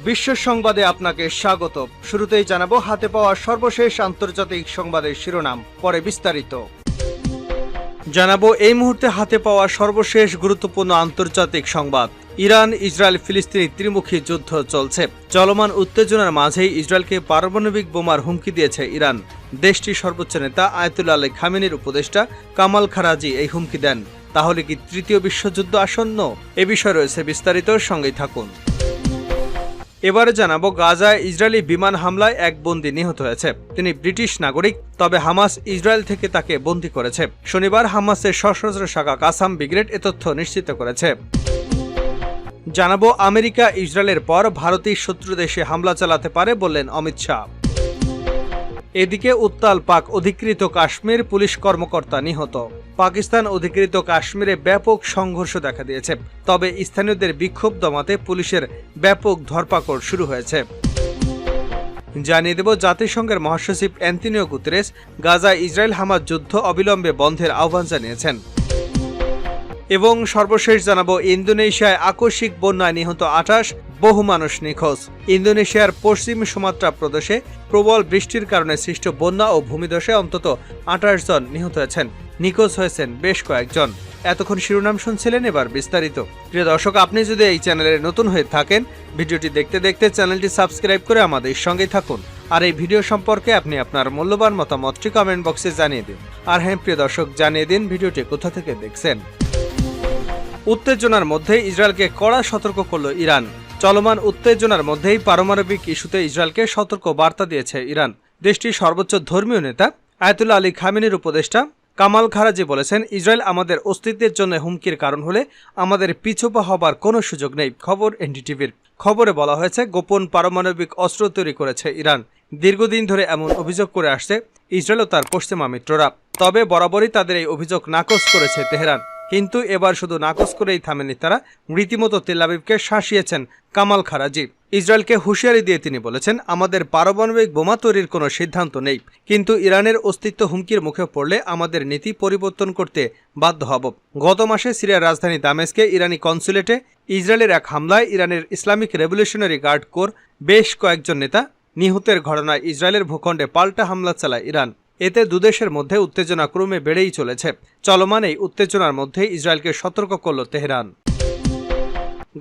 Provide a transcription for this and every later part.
বিশ্ব সংবাদে আপনাকে স্বাগত। শুরুতেই জানাবো হাতে পাওয়া সর্বশেষ আন্তর্জাতিক সংবাদের শিরোনাম, পরে বিস্তারিত জানাবো। এই মুহূর্তে হাতে পাওয়া সর্বশেষ গুরুত্বপূর্ণ আন্তর্জাতিক সংবাদ। ইরান ইসরায়েল ফিলিস্তিনি ত্রিমুখী যুদ্ধ চলছে। চলমান উত্তেজনার মাঝেই ইসরায়েলকে পারমাণবিক বোমার হুমকি দিয়েছে ইরান। দেশটির সর্বোচ্চ নেতা আয়াতুল্লাহ আলী খামেনির উপদেষ্টা কামাল খারাজি এই হুমকি দেন। তাহলে কি তৃতীয় বিশ্বযুদ্ধ আসন্ন? এ বিষয়ে রয়েছে বিস্তারিত, সঙ্গেই থাকুন। এবারে জানাবো, গাজায় ইসরায়েলি বিমান হামলায় এক বন্দী নিহত হয়েছে। তিনি ব্রিটিশ নাগরিক, তবে হামাস ইসরায়েল থেকে তাকে বন্দী করেছে। শনিবার হামাসের সশস্ত্র শাখা কাসাম ব্রিগেড এ তথ্য নিশ্চিত করেছে। জানাবো, আমেরিকা ইসরায়েলের পর ভারতীয় শত্রু দেশে হামলা চালাতে পারে বললেন অমিত শাহ। এদিকে উত্তাল পাক অধিকৃত কাশ্মীর, পুলিশ কর্মকর্তা নিহত। পাকিস্তান অধিকৃত কাশ্মীরে ব্যাপক সংঘর্ষ দেখা দিয়েছে, তবে স্থানীয়দের বিক্ষোভ দমাতে পুলিশের ব্যাপক ধরপাকড় শুরু হয়েছে। জানিয়ে দেব, জাতিসংঘের মহাসচিব অ্যান্টনিও গুতেরেস গাজায় ইসরায়েল হামাস যুদ্ধ অবিলম্বে বন্ধের আহ্বান জানিয়েছেন। এবং সর্বশেষ জানাবো, ইন্দোনেশিয়ায় আকস্মিক বন্যায় নিহত 28, বহু মানুষ নিখোঁজ। ইন্দোনেশিয়ার পশ্চিম সুমাত্রা প্রদেশে প্রবল বৃষ্টির কারণে সৃষ্ট বন্যা ও ভূমিধসে অন্তত 28 জন নিহত হয়েছেন। নিখোঁজ হয়েছেন বেশ কয়েকজন। এতক্ষণ শিরোনাম শুনছিলেন, এবার বিস্তারিত। প্রিয় দর্শক, আপনি যদি এই চ্যানেলে নতুন হয়ে থাকেন, ভিডিওটি দেখতে দেখতে চ্যানেলটি সাবস্ক্রাইব করে আমাদের সঙ্গেই থাকুন। আর এই ভিডিও সম্পর্কে আপনি আপনার মূল্যবান মতামতটি কমেন্ট বক্সে জানিয়ে দিন। আর হ্যাঁ প্রিয় দর্শক, জানিয়ে দিন ভিডিওটি কোথা থেকে দেখছেন। উত্তেজনার মধ্যে ইসরায়েলকে কড়া সতর্ক করল ইরান। চলমান উত্তেজনার মধ্যেই পারমাণবিক ইস্যুতে ইসরায়েলকে সতর্ক বার্তা দিয়েছে ইরান। দেশটির সর্বোচ্চ ধর্মীয় নেতা আয়াতুল্লাহ আলী খামেনির উপদেষ্টা কামাল খারাজি বলেছেন, ইসরায়েল আমাদের অস্তিত্বের জন্য হুমকির কারণ হলে আমাদের পিছুপা হবার কোনো সুযোগ নেই। খবর এনডিটিভির। খবরে বলা হয়েছে, গোপন পারমাণবিক অস্ত্র তৈরি করেছে ইরান। দীর্ঘদিন ধরে এমন অভিযোগ করে আসছে ইসরায়েল ও তার পশ্চিমা মিত্ররা। তবে বরাবরই তাদের এই অভিযোগ নাকচ করেছে তেহরান। কিন্তু এবার শুধু নাকচ করেই থামেনি তারা, রীতিমতো তেল আবিবকে শাসিয়েছেন কামাল খারাজি। ইসরায়েলকে হুঁশিয়ারি দিয়ে তিনি বলেছেন, আমাদের পারমাণবিক বোমা তৈরির কোনো সিদ্ধান্ত নেই, কিন্তু ইরানের অস্তিত্ব হুমকির মুখে পড়লে আমাদের নীতি পরিবর্তন করতে বাধ্য হব। গত মাসে সিরিয়ার রাজধানী দামেস্কে ইরানি কনসুলেটে ইসরায়েলের এক হামলায় ইরানের ইসলামিক রেভলিউশনারি গার্ড কোর বেশ কয়েকজন নেতা নিহতের ঘটনায় ইসরায়েলের ভূখণ্ডে পাল্টা হামলা চালায় ইরান। এতে দুদেশের মধ্যে উত্তেজনা ক্রমে বেড়েই চলেছে। চলমান এই উত্তেজনার মধ্যে ইসরায়েলকে সতর্ক করল তেহরান।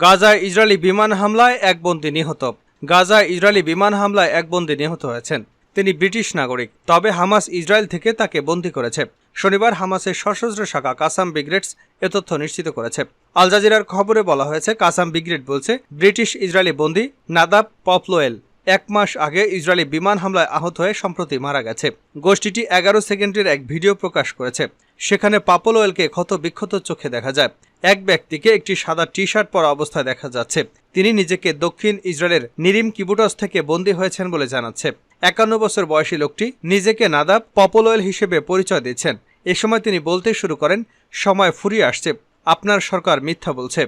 গাজায় ইসরায়েলি বিমান হামলায় এক বন্দী নিহত। গাজায় ইসরায়েলি বিমান হামলায় এক বন্দী নিহত হয়েছেন। তিনি ব্রিটিশ নাগরিক, তবে হামাস ইসরায়েল থেকে তাকে বন্দী করেছে। শনিবার হামাসের সশস্ত্র শাখা কাসাম ব্রিগেডস এ তথ্য নিশ্চিত করেছে। আল জাজিরার খবরে বলা হয়েছে, কাসাম ব্রিগেড বলছে, ব্রিটিশ ইসরায়েলি বন্দী নাদাব পপলোয়েল 1 মাস আগে ইসরায়েলি বিমান হামলায় আহত হয়ে সম্প্রতি মারা গেছে। গোষ্ঠীটি 11 সেকেন্ডের এক ভিডিও প্রকাশ করেছে। সেখানে পাপলোয়েলকে ক্ষত বিক্ষত চোখে দেখা যায়। এক ব্যক্তিকে একটি সাদা টি শার্ট পরা অবস্থায় দেখা যাচ্ছে। তিনি নিজেকে দক্ষিণ ইসরায়েলের নিরিম কিবুটস থেকে বন্দী হয়েছেন বলে জানাচ্ছে। 51 বছর বয়সী লোকটি নিজেকে নাদাব পপলোয়েল হিসেবে পরিচয় দিচ্ছেন। এ সময় তিনি বলতে শুরু করেন, সময় ফুরিয়ে আসছে, আপনার সরকার মিথ্যা বলছে।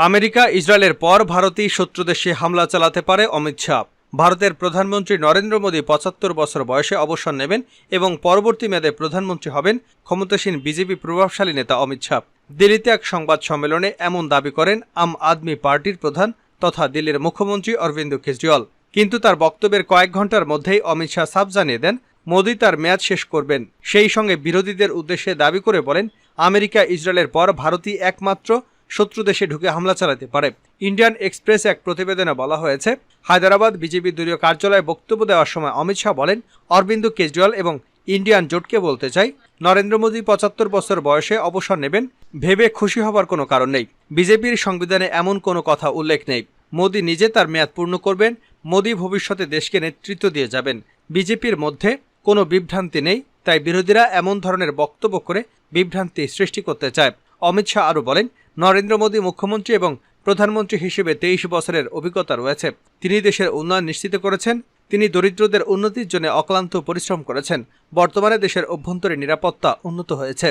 আমেরিকা ইসরায়েলের পর ভারতীয় শত্রু দেশে হামলা চালাতে পারে অমিত শাহ। ভারতের প্রধানমন্ত্রী নরেন্দ্র মোদী 75 বছর বয়সে অবসর নেবেন এবং পরবর্তী মেয়াদে প্রধানমন্ত্রী হবেন ক্ষমতাসীন বিজেপি প্রভাবশালী নেতা অমিত শাহ। দিল্লিতে এক সংবাদ সম্মেলনে এমন দাবি করেন আম আদমি পার্টির প্রধান তথা দিল্লির মুখ্যমন্ত্রী অরবিন্দ কেজরিওয়াল। কিন্তু তার বক্তব্যের কয়েক ঘন্টার মধ্যেই অমিত শাহ সাফ জানিয়ে দেন, মোদী তার মেয়াদ শেষ করবেন। সেই সঙ্গে বিরোধীদের উদ্দেশ্যে দাবি করে বলেন, আমেরিকা ইসরায়েলের পর ভারতই একমাত্র শত্রু দেশে ঢুকে হামলা চালাতে পারে। ইন্ডিয়ান এক্সপ্রেস এক প্রতিবেদনে বলা হয়েছে, হায়দ্রাবাদ বিজেপি দলীয় কার্যালয়ে বক্তব্য দেওয়ার সময় অমিত শাহ বলেন, অরবিন্দ কেজরিওয়াল এবং ইন্ডিয়ান জোটকে বলতে চাই, নরেন্দ্র মোদী 75 বছর বয়সে অবসর নেবেন, ভেবে খুশি হবার কোনো কারণ নেই। বিজেপির সংবিধানে এমন কোনো কথা উল্লেখ নেই। মোদী নিজে তার মেয়াদ পূর্ণ করবেন। মোদী ভবিষ্যতে দেশকে নেতৃত্ব দিয়ে যাবেন। বিজেপির মধ্যে কোনো বিভ্রান্তি নেই, তাই বিরোধীরা এমন ধরনের বক্তব্য করে বিভ্রান্তি সৃষ্টি করতে চায়। অমিত শাহ আরও বলেন, নরেন্দ্র মোদী মুখ্যমন্ত্রী এবং প্রধানমন্ত্রী হিসেবে 23 বছরের অভিজ্ঞতা রয়েছে। তিনি দেশের উন্নয়ন নিশ্চিত করেছেন। তিনি দরিদ্রদের উন্নতির জন্য অক্লান্ত পরিশ্রম করেছেন। বর্তমানে দেশের অভ্যন্তরীণ নিরাপত্তা উন্নত হয়েছে।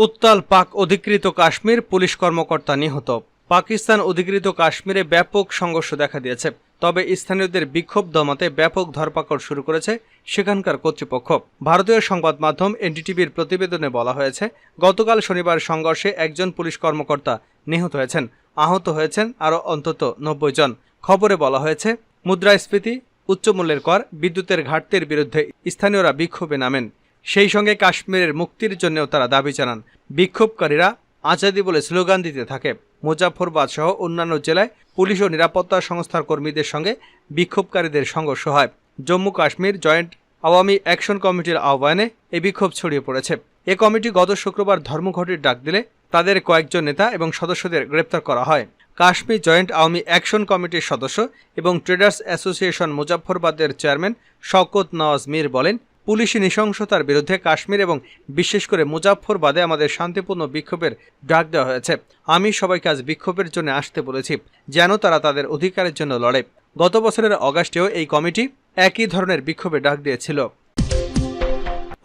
উত্তাল পাক অধিকৃত কাশ্মীর, পুলিশ কর্মকর্তা নিহত। পাকিস্তান অধিকৃত কাশ্মীরে ব্যাপক সংঘর্ষ দেখা দিয়েছে। তবে স্থানীয়দের বিক্ষোভ দমাতে ব্যাপক ধরপাকড় শুরু করেছে সেখানকার কর্তৃপক্ষ। ভারতীয় সংবাদ মাধ্যম এনডিটিভির প্রতিবেদনে বলা হয়েছে, গতকাল শনিবার সংঘর্ষে একজন পুলিশ কর্মকর্তা নিহত হয়েছেন। আহত হয়েছেন আরও অন্তত 90 জন। খবরে বলা হয়েছে, মুদ্রাস্ফীতি, উচ্চমূল্যের কর, বিদ্যুতের ঘাটতির বিরুদ্ধে স্থানীয়রা বিক্ষোভে নামেন। সেই সঙ্গে কাশ্মীরের মুক্তির জন্যও তারা দাবি জানান। বিক্ষোভকারীরা আজাদি বলে স্লোগান দিতে থাকে। মুজাফফরবাদ সহ অন্যান্য জেলায় পুলিশ ও নিরাপত্তা সংস্থার কর্মীদের সঙ্গে বিক্ষোভকারীদের সংঘর্ষ হয়। জম্মু কাশ্মীর জয়েন্ট আওয়ামী অ্যাকশন কমিটির আহ্বানে এই বিক্ষোভ ছড়িয়ে পড়েছে। এ কমিটি গত শুক্রবার ধর্মঘটের ডাক দিলে তাদের কয়েকজন নেতা এবং সদস্যদের গ্রেপ্তার করা হয়। কাশ্মীর জয়েন্ট আওয়ামী অ্যাকশন কমিটির সদস্য এবং ট্রেডার্স অ্যাসোসিয়েশন মুজাফফরবাদের চেয়ারম্যান শওকত নওয়াজ মীর বলেন, পুলিশি নৃশংসতার বিরুদ্ধে কাশ্মীর এবং বিশেষ করে মুজাফফরবাদে আমাদের শান্তিপূর্ণ বিক্ষোভের ডাক দেওয়া হয়েছে। আমি সবাইকে আজ বিক্ষোভের জন্য আসতে বলেছি, যেন তারা তাদের অধিকারের জন্য লড়ে। গত বছরের অগাস্টেও এই কমিটি একই ধরনের বিক্ষোভে ডাক দিয়েছিল।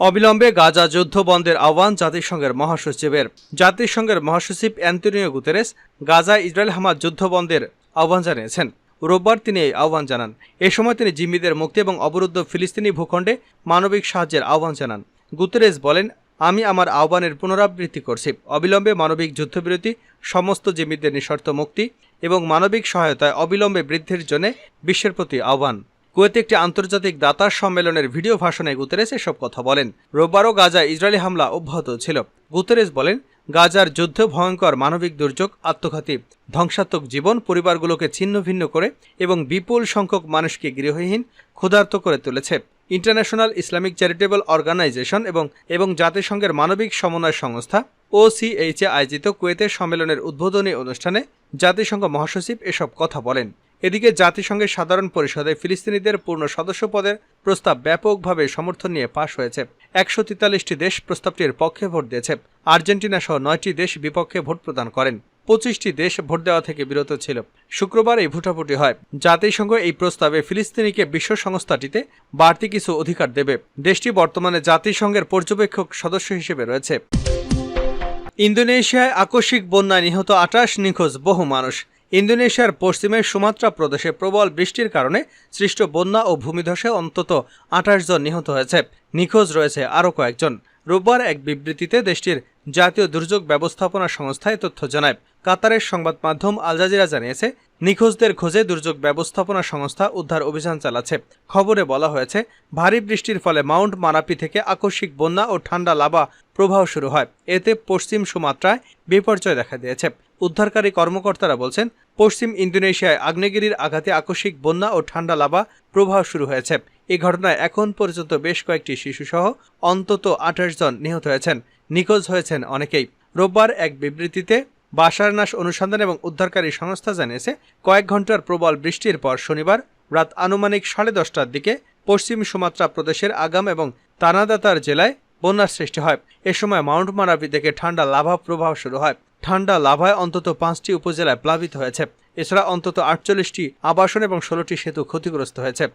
অবিলম্বে গাজা যুদ্ধ বন্ধের আহ্বান জাতিসংঘের মহাসচিবের। জাতিসংঘের মহাসচিব অ্যান্তোনিও গুতেরেস গাজায় ইসরায়েল হামাস যুদ্ধ বন্ধের আহ্বান জানিয়েছেন। রোববার তিনি এই আহ্বান জানান। এ সময় তিনি জিম্মিদের মুক্তি এবং অবরুদ্ধ ফিলিস্তিনি ভূখণ্ডে মানবিক সাহায্যের আহ্বান জানান। গুতেরেস বলেন, আমি আমার আহ্বানের পুনরাবৃত্তি করছি। অবিলম্বে মানবিক যুদ্ধবিরতি, সমস্ত জিম্মিদের নিঃশর্ত মুক্তি এবং মানবিক সহায়তায় অবিলম্বে বৃদ্ধির জন্য বিশ্বের প্রতি আহ্বান। কুয়েতে একটি আন্তর্জাতিক দাতা সম্মেলনের ভিডিও ভাষণে গুতেরেস এসব কথা বলেন। রোববারও গাজায় ইসরায়েলি হামলা অব্যাহত ছিল। গুতেরেস বলেন, গাজার যুদ্ধ ভয়ঙ্কর মানবিক দুর্যোগ, আত্মঘাতী ধ্বংসাত্মক জীবন, পরিবারগুলোকে ছিন্ন ভিন্ন করে এবং বিপুল সংখ্যক মানুষকে গৃহহীন, ক্ষুধার্ত করে তুলেছে। ইন্টারন্যাশনাল ইসলামিক চ্যারিটেবল অর্গানাইজেশন এবং জাতিসংঘের মানবিক সমন্বয় সংস্থা OCHA আয়োজিত কুয়েতের সম্মেলনের উদ্বোধনী অনুষ্ঠানে জাতিসংঘ মহাসচিব এসব কথা বলেন। এদিকে জাতিসংঘের সাধারণ পরিষদে ফিলিস্তিনিদের পূর্ণ সদস্য পদের প্রস্তাব ব্যাপকভাবে সমর্থন নিয়ে পাশ হয়েছে। 143টি দেশ প্রস্তাবটির পক্ষে ভোট দিয়েছে। আর্জেন্টিনা সহ 9টি দেশ বিপক্ষে ভোট প্রদান করেন। 25টি দেশ ভোট দেওয়া থেকে বিরত ছিল। শুক্রবার এই ভোটাভুটি হয়। জাতিসংঘ এই প্রস্তাবে ফিলিস্তিনিকে বিশ্ব সংস্থাটিতে বাড়তি কিছু অধিকার দেবে। দেশটি বর্তমানে জাতিসংঘের পর্যবেক্ষক সদস্য হিসেবে রয়েছে। ইন্দোনেশিয়ায় আকস্মিক বন্যায় নিহত 28, নিখোঁজ বহু মানুষ। ইন্দোনেশিয়ার পশ্চিমে সুমাত্রা প্রদেশে প্রবল বৃষ্টির কারণে সৃষ্ট বন্যা ও ভূমিধসে অন্তত 28 জন নিহত হয়েছে। নিখোঁজ রয়েছে আরও কয়েকজন। রোববার এক বিবৃতিতে দেশটির জাতীয় দুর্যোগ ব্যবস্থাপনা সংস্থা এ তথ্য জানায়। কাতারের সংবাদ মাধ্যম আল জাজিরা জানিয়েছে, নিখোঁজদের খোঁজে দুর্যোগ ব্যবস্থাপনা সংস্থা উদ্ধার অভিযান চালাচ্ছে। খবরে বলা হয়েছে, ভারী বৃষ্টির ফলে মাউন্ট মারাপি থেকে আকস্মিক বন্যা ও ঠান্ডা লাভা প্রবাহ শুরু হয়। এতে পশ্চিম সুমাত্রায় বিপর্যয় দেখা দিয়েছে। উদ্ধারকারী কর্মকর্তারা বলছেন, পশ্চিম ইন্দোনেশিয়ায় আগ্নেয়গিরির আঘাতে আকস্মিক বন্যা ও ঠান্ডা লাভা প্রবাহ শুরু হয়েছে। এই ঘটনায় এখন পর্যন্ত বেশ কয়েকটি শিশুসহ অন্তত 28 জন নিহত হয়েছেন। নিখোঁজ হয়েছেন অনেকেই। রোববার এক বিবৃতিতে বাসারনাশ অনুসন্ধান এবং উদ্ধারকারী সংস্থা জানিয়েছে, কয়েক ঘন্টার প্রবল বৃষ্টির পর শনিবার রাত আনুমানিক 10:30টার দিকে পশ্চিম সুমাত্রা প্রদেশের আগাম এবং তানাদাতার জেলায় বন্যার সৃষ্টি হয়। এ সময় মাউন্ট মারাপি থেকে ঠান্ডা লাভা প্রবাহ শুরু হয়। ঠান্ডা লাভায় অন্তত 5টি উপজেলায় প্লাবিত হয়েছে। এছাড়া অন্তত 48টি আবাসন এবং 16টি সেতু ক্ষতিগ্রস্ত হয়েছে।